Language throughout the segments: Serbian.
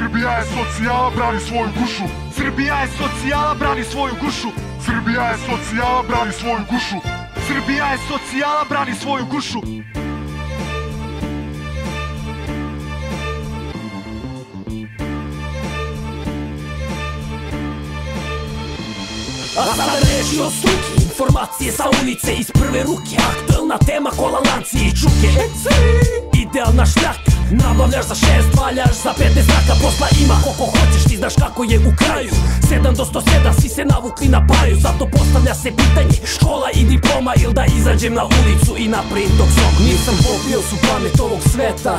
Srbija je socijala, brani svoju gušu. Srbija je socijala, brani svoju gušu. Srbija je socijala, brani svoju gušu. Srbija je socijala, brani svoju gušu. A sada reči o struki, informacije sa ulice iz prve ruke. Aktuelna tema kola lanci i čuke. Idealna šljaka, nabavljaš za 6, valjaš za 15 znaka. Posla ima koliko hoćeš, ti znaš kako je u kraju. 7 do 107, svi se navukli na paju. Zato postavlja se pitanje, škola i diploma, ili da izađem na ulicu i napravim tog song. Nisam popio su pamet ovog sveta,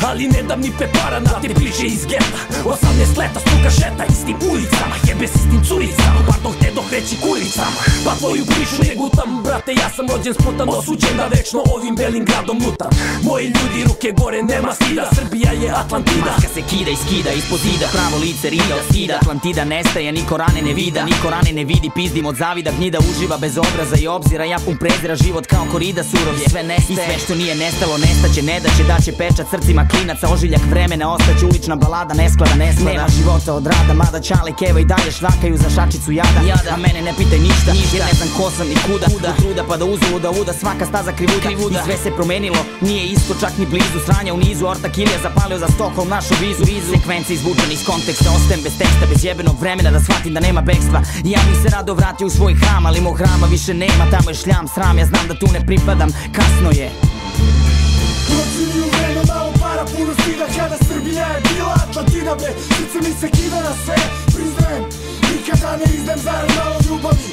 ali ne dam ni pepara na te priče iz geta. 18 leta struka šeta istim ulicama, jebe se s tim curicama, pardon htjedoh reći kuricama. Pa tvoju priču ne gutam, brate, ja sam rođen sputan, osuđen da večno ovim belim gradom lutam. Moji ljudi ruke gore, nema stida, Srbija je Atlantida. Maska se kida i skida ispod zida, pravo lice rida od stida. Atlantida nestaje, niko rane ne vida, niko rane ne vidi, pizdim od zavida. Gnjida uživa bez obraza i obzira, ja pun prezira, život kao korida surov je. Sve nestaje i sve što nije nestalo nestaće, ne daće, daće pečat srcima klinaca, ožiljak vremena, ostaće ulična balada, nesklada, nesklada. Nema života od rada, mada čale keva i dalje švakaju za šačicu jada. A mene ne pitaj ništa, jer ne znam ko sam ni kuda. Od truda pa do uzluda, uda, svaka staza krivuda. I sve se promenilo, nije isto čak ni blizu. Sranja u nizu, ortak Ilija zapalio za Stockholm našu vizu. Sekvence izvučene iz konteksta, ostajem bez teksta, bez jebenog vremena da shvatim da nema bekstva. Ja bih se rado vratio u svoj hram, ali mog hrama više nema, tamo je šljam, sram. Ja znam da tu ne pripadam, kasno je. Rođeni u vreme, malo para, puno stida. Kada Srbija je bila Atlantina, bre, srce mi se kida na sve. Priznajem, nikada ne izdajem zarad malo ljubavi.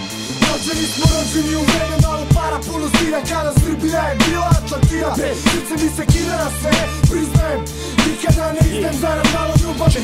Rođeni smo rođeni u vreme, malo para, puno stida. Kada Srbija je bila Atlantina, bre, srce mi se kida na sve. Priznajem, nikada ne izdajem zarad malo ljubavi.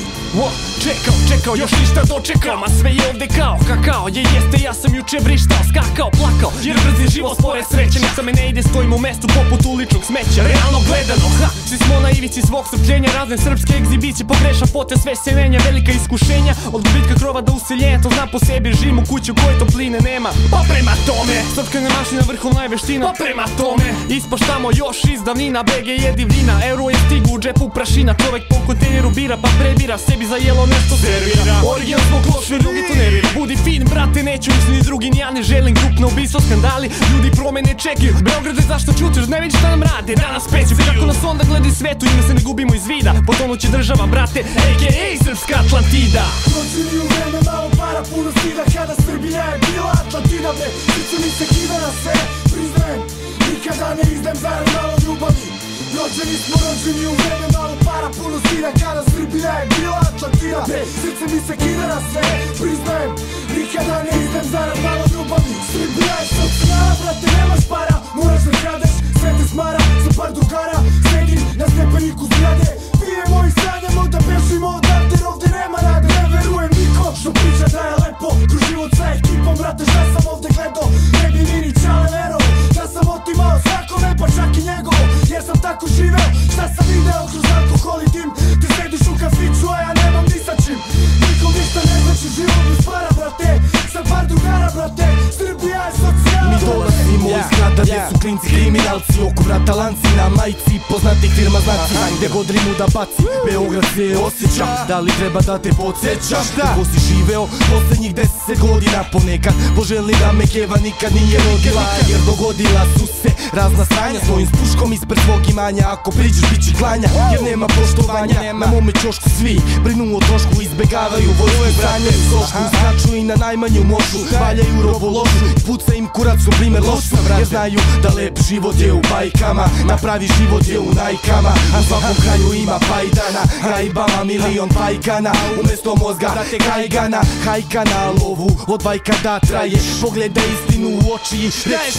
Čekao, još ništa dočekao, ma sve je ovde kao kakao. Jeste, ja sam juče vrištao, skakao, plakao, jer brzi život spore sreće. Nica me ne ide, stojim u mestu poput uličnog smeća. Realno gledano, svi smo na ivici svog strpljenja. Razne srpske egzibicije, pogrešan potez, sve se menja. Velika iskušenja, od gubitka krova do useljenja. To znam po sebi, živim u kući u kojoj topline nema. Pa prema tome, srpska nemašina, vrhovna je veština. Pa prema tome, ispaštamo još iz davnina. BG je divljina, euro je stigu u džepu prašina. Čovek po kontejneru bira, pa prebira sebi za jelo nešto servira. Original zbog loše, drugi to ne vira. Budi fin, brate, neću misli ni drugi, ni ja ne želim. Grupno ubistvo, skandali, ljudi promene čekaju. Beograde, zašto ćutiš, ne vidi šta nam rade. Danas peću, kako nas onda gledi svetu, ime se ne gubimo iz vida. Potonuće država, brate, a.k.a. Srpska Atlantida. Rođeni u vreme, malo para, puno stida. Kada Srbija je bila Atlantina, bre, srce mi se kida na sve. Priznajem, nikada ne izdajem zarad malo ljubavi. Rođeni smo rođeni u vreme, malo para, puno stida. Kada Srbija je bila Atlantina, bre, srce mi se kida na sve. Priznajem, nikada ne izdajem zarad malo ljubavi. Srbija je socijala, brate, nemaš para, moraš da kradeš, sve te smara. Sa par drugara, sedim na stepeniku zgrade, pijemo i sanjamo da bežimo odavde, jer ovde nema rade. Ne verujem niko što priča da je lepo, kroz život sa ekipom, brate, šta sam ovde gledao. Ne bi ni ni čale verao, da sam otimao svakome, pa čak i njegovo, jer sam tako živeo. Šta sam video kroz alkohol i dim, ti sediš u kafiću, a ja nemam ni sa čim. Nikom ništa ne znači, život bez para, brate, sa par drugara, brate. Srbija je socijala. Mi dolazimo iz grada gdje su klinci kriminalci, oko vrata lanci na majici, poznatih firma znaci. Gde god rimu da baci, Beograd se osjeća. Da li treba da te podsjećaš kako si živeo poslednjih 10 godina? Ponekad poželjni da me keva nikad nije rodila, jer dogodila su se razna sranja. Svojim spuškom ispred svog imanja, ako priđeš bit će klanja, jer nema poštovanja. Na mome ćošku svi brinu o trošku, izbegavaju vojsku, branjaju sošku, skaču i na najmanju mošu, valjaju robu lošu, puca im kurac u primer lošu, jer znaju da lep život je u bajkama, na pravi život je u najkama. U svakom kraju ima pajdana, hajbama milion pajkana, umesto mozga kajgana. Hajka na lovu, od bajka da traje, pogledaj istinu u oči i reći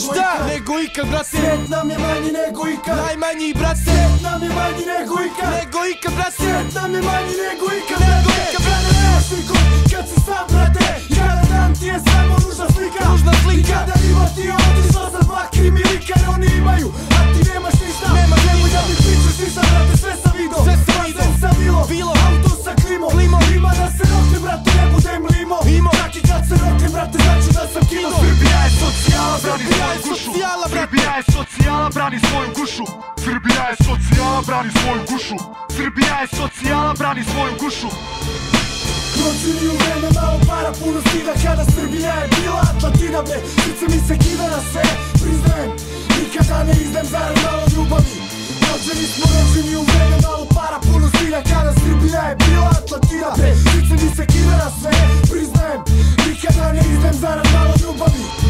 šta nego ikad, brate. Sret nam je manji nego ikad, najmanji, brate. Sret nam je manji nego ikad, brate. Sret nam je manji nego ikad, brate. Nemaš niko kad si sam, brate. Kada dan ti je samo ružna slika. I kada ima ti otišao za dva kriminalika, oni imaju, a ti nemaš ništa. Nemoj da mi pričaš ništa, brate, sve sam vidio. Sve sam bilo, auto sa klimom. Ima da se rotim, brate, ne budem limo. Čak i kad se rotim, brate, znači da sam kino. Srbija je socijala, brani svoju gušu. Srbija je socijala, brani svoju gušu. Srbija je socijala, brani svoju gušu. Srbija je socijala brani svoju gušu. Rođeni u vreme malo para, puno stida kada Srbija je bila Atlantina bre, srce mi se kida na sve, priznajem, nikada ne izdajem zarad malo ljubavi. Rođeni smo rođeni u vreme malo para, puno stida kada Srbija je bila Atlantina bre, srce mi se kida na sve, priznajem, nikada ne izdajem zarad malo ljubavi.